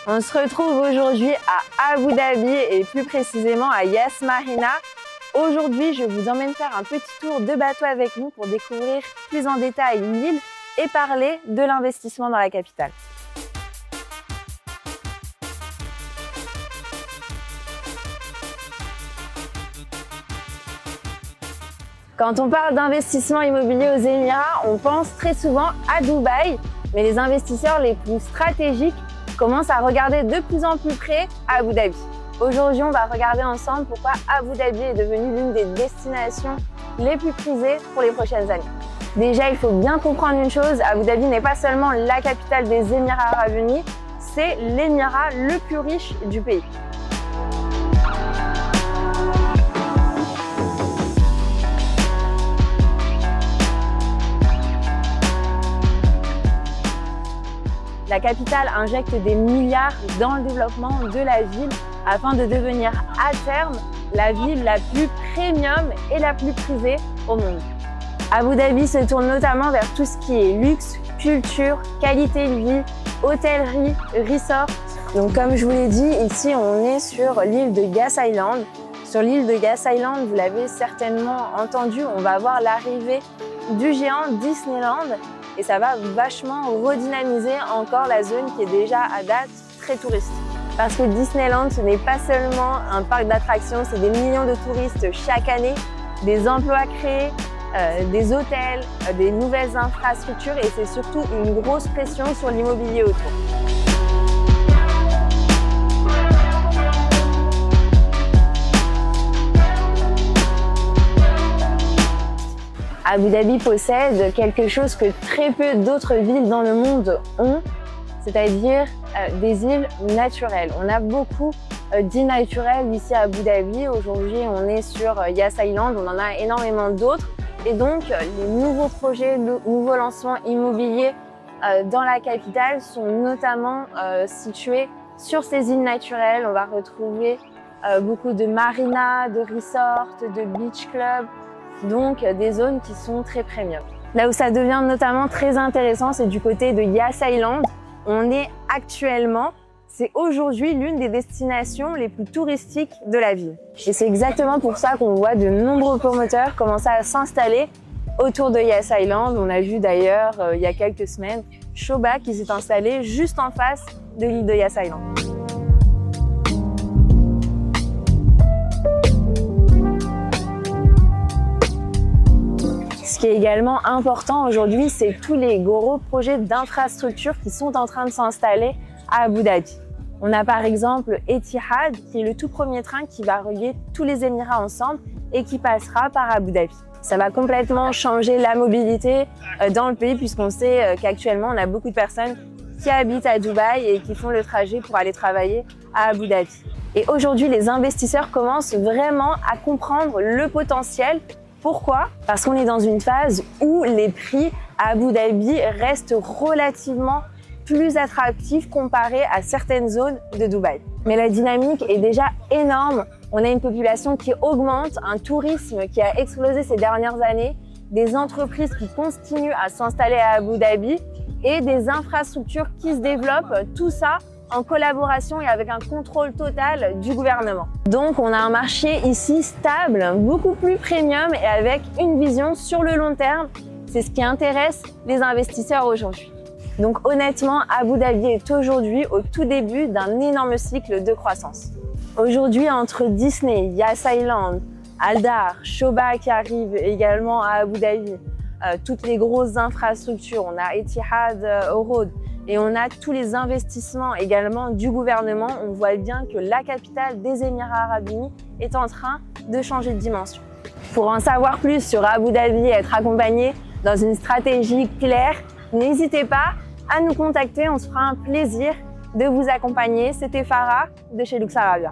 On se retrouve aujourd'hui à Abu Dhabi et plus précisément à Yas Marina. Aujourd'hui, je vous emmène faire un petit tour de bateau avec nous pour découvrir plus en détail l'île et parler de l'investissement dans la capitale. Quand on parle d'investissement immobilier aux Émirats, on pense très souvent à Dubaï, mais les investisseurs les plus stratégiques commencent à regarder de plus en plus près à Abu Dhabi. Aujourd'hui, on va regarder ensemble pourquoi Abu Dhabi est devenue l'une des destinations les plus prisées pour les prochaines années. Déjà, il faut bien comprendre une chose, Abu Dhabi n'est pas seulement la capitale des Émirats Arabes Unis, c'est l'émirat le plus riche du pays. La capitale injecte des milliards dans le développement de la ville afin de devenir à terme la ville la plus premium et la plus prisée au monde. Abu Dhabi se tourne notamment vers tout ce qui est luxe, culture, qualité de vie, hôtellerie, resort. Donc comme je vous l'ai dit, ici on est sur l'île de Yas Island. Sur l'île de Yas Island, vous l'avez certainement entendu, on va voir l'arrivée du géant Disneyland. Et ça va vachement redynamiser encore la zone qui est déjà à date très touristique. Parce que Disneyland, ce n'est pas seulement un parc d'attractions, c'est des millions de touristes chaque année, des emplois créés, des hôtels, des nouvelles infrastructures et c'est surtout une grosse pression sur l'immobilier autour. Abu Dhabi possède quelque chose que très peu d'autres villes dans le monde ont, c'est-à-dire des îles naturelles. On a beaucoup d'îles naturelles ici à Abu Dhabi. Aujourd'hui, on est sur Yas Island, on en a énormément d'autres. Et donc, les nouveaux projets, nouveaux lancements immobiliers dans la capitale sont notamment situés sur ces îles naturelles. On va retrouver beaucoup de marinas, de resorts, de beach clubs. Donc des zones qui sont très premium. Là où ça devient notamment très intéressant, c'est du côté de Yas Island. On est actuellement, c'est aujourd'hui l'une des destinations les plus touristiques de la ville. Et c'est exactement pour ça qu'on voit de nombreux promoteurs commencer à s'installer autour de Yas Island. On a vu d'ailleurs il y a quelques semaines Shoba qui s'est installé juste en face de l'île de Yas Island. Ce qui est également important aujourd'hui, c'est tous les gros projets d'infrastructures qui sont en train de s'installer à Abu Dhabi. On a par exemple Etihad, qui est le tout premier train qui va relier tous les Émirats ensemble et qui passera par Abu Dhabi. Ça va complètement changer la mobilité dans le pays puisqu'on sait qu'actuellement, on a beaucoup de personnes qui habitent à Dubaï et qui font le trajet pour aller travailler à Abu Dhabi. Et aujourd'hui, les investisseurs commencent vraiment à comprendre le potentiel. Pourquoi? Parce qu'on est dans une phase où les prix à Abu Dhabi restent relativement plus attractifs comparés à certaines zones de Dubaï. Mais la dynamique est déjà énorme. On a une population qui augmente, un tourisme qui a explosé ces dernières années, des entreprises qui continuent à s'installer à Abu Dhabi et des infrastructures qui se développent. Tout ça en collaboration et avec un contrôle total du gouvernement. Donc on a un marché ici stable, beaucoup plus premium et avec une vision sur le long terme. C'est ce qui intéresse les investisseurs aujourd'hui. Donc honnêtement, Abu Dhabi est aujourd'hui au tout début d'un énorme cycle de croissance. Aujourd'hui, entre Disney, Yas Island, Aldar, Shoba qui arrive également à Abu Dhabi, toutes les grosses infrastructures, on a Etihad, Road, et on a tous les investissements également du gouvernement. On voit bien que la capitale des Émirats Arabes Unis est en train de changer de dimension. Pour en savoir plus sur Abu Dhabi et être accompagné dans une stratégie claire, n'hésitez pas à nous contacter. On se fera un plaisir de vous accompagner. C'était Farah de chez Luxarabia.